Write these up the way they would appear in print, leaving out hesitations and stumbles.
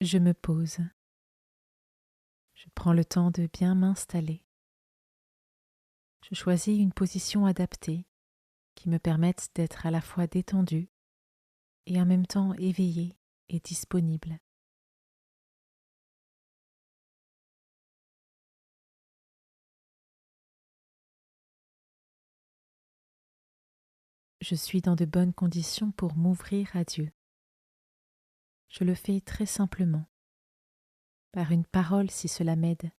Je me pose. Je prends le temps de bien m'installer. Je choisis une position adaptée qui me permette d'être à la fois détendue et en même temps éveillée et disponible. Je suis dans de bonnes conditions pour m'ouvrir à Dieu. Je le fais très simplement, par une parole si cela m'aide,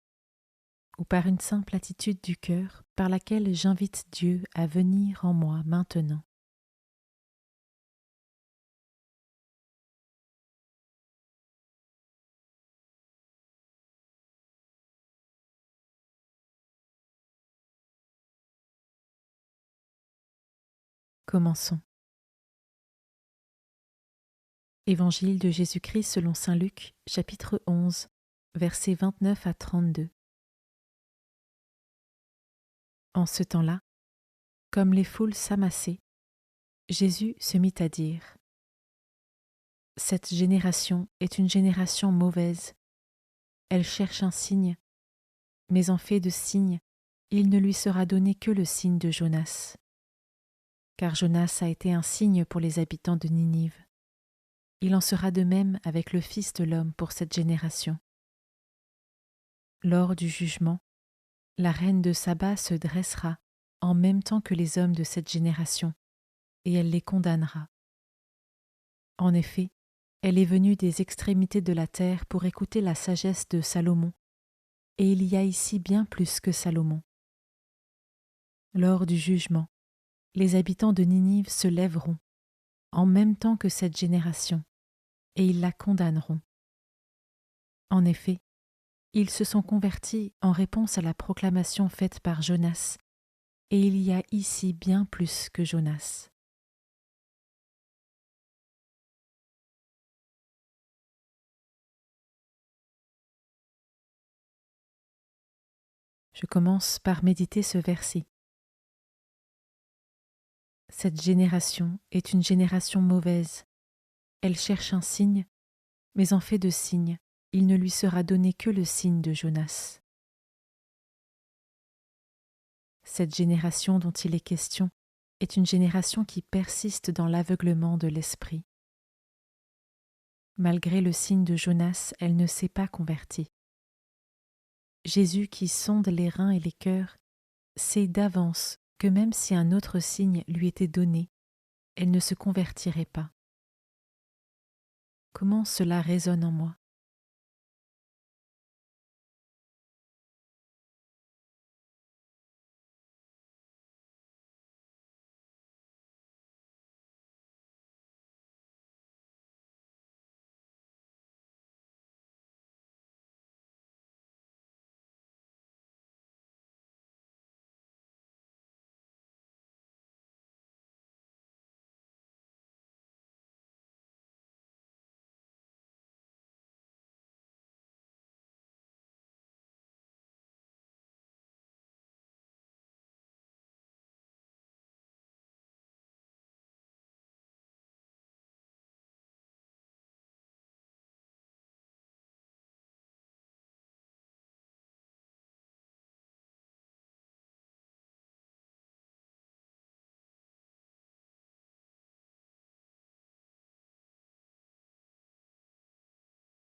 ou par une simple attitude du cœur par laquelle j'invite Dieu à venir en moi maintenant. Commençons. Évangile de Jésus-Christ selon saint Luc, chapitre 11, versets 29 à 32. En ce temps-là, comme les foules s'amassaient, Jésus se mit à dire : « Cette génération est une génération mauvaise. Elle cherche un signe, mais en fait de signe, il ne lui sera donné que le signe de Jonas. Car Jonas a été un signe pour les habitants de Ninive. Il en sera de même avec le Fils de l'homme pour cette génération. Lors du jugement, la reine de Saba se dressera en même temps que les hommes de cette génération, et elle les condamnera. En effet, elle est venue des extrémités de la terre pour écouter la sagesse de Salomon, et il y a ici bien plus que Salomon. Lors du jugement, les habitants de Ninive se lèveront, en même temps que cette génération, et ils la condamneront. En effet, ils se sont convertis en réponse à la proclamation faite par Jonas, et il y a ici bien plus que Jonas. Je commence par méditer ce verset. Cette génération est une génération mauvaise. Elle cherche un signe, mais en fait de signe, il ne lui sera donné que le signe de Jonas. Cette génération dont il est question est une génération qui persiste dans l'aveuglement de l'esprit. Malgré le signe de Jonas, elle ne s'est pas convertie. Jésus, qui sonde les reins et les cœurs, sait d'avance que même si un autre signe lui était donné, elle ne se convertirait pas. Comment cela résonne en moi ?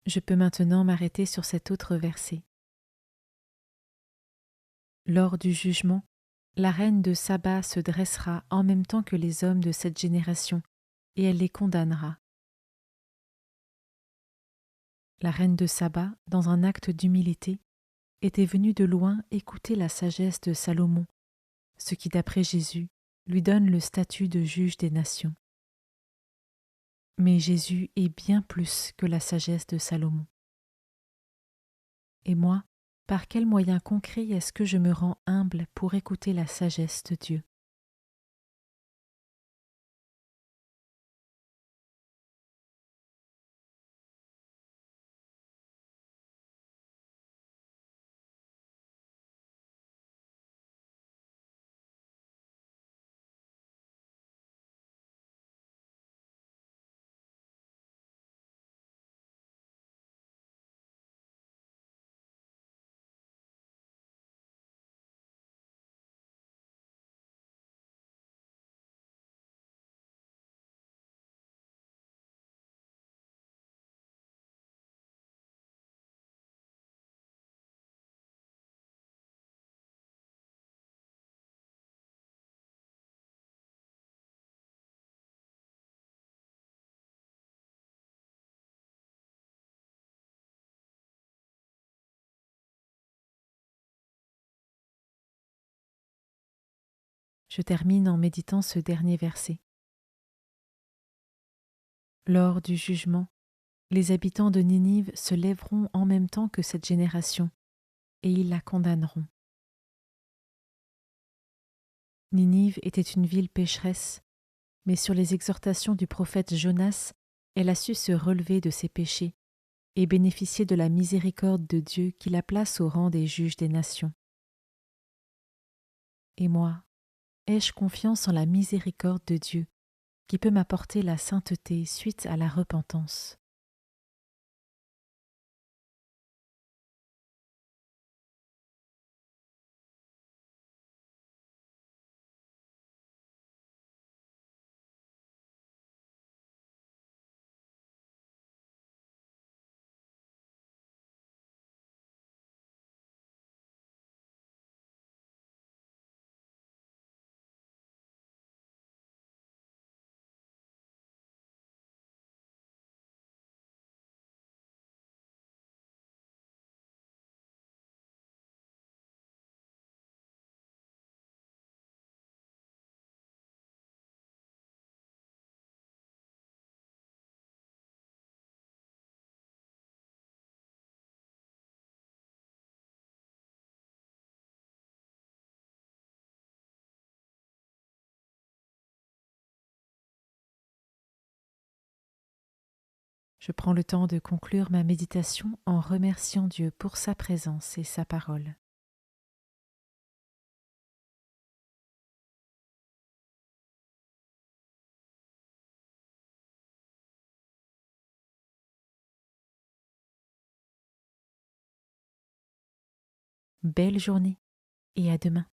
Je peux maintenant m'arrêter sur cet autre verset. Lors du jugement, la reine de Saba se dressera en même temps que les hommes de cette génération, et elle les condamnera. La reine de Saba, dans un acte d'humilité, était venue de loin écouter la sagesse de Salomon, ce qui, d'après Jésus, lui donne le statut de juge des nations. Mais Jésus est bien plus que la sagesse de Salomon. Et moi, par quel moyen concret est-ce que je me rends humble pour écouter la sagesse de Dieu ? Je termine en méditant ce dernier verset. Lors du jugement, les habitants de Ninive se lèveront en même temps que cette génération, et ils la condamneront. Ninive était une ville pécheresse, mais sur les exhortations du prophète Jonas, elle a su se relever de ses péchés et bénéficier de la miséricorde de Dieu qui la place au rang des juges des nations. Et moi, ai-je confiance en la miséricorde de Dieu qui peut m'apporter la sainteté suite à la repentance? Je prends le temps de conclure ma méditation en remerciant Dieu pour sa présence et sa parole. Belle journée et à demain.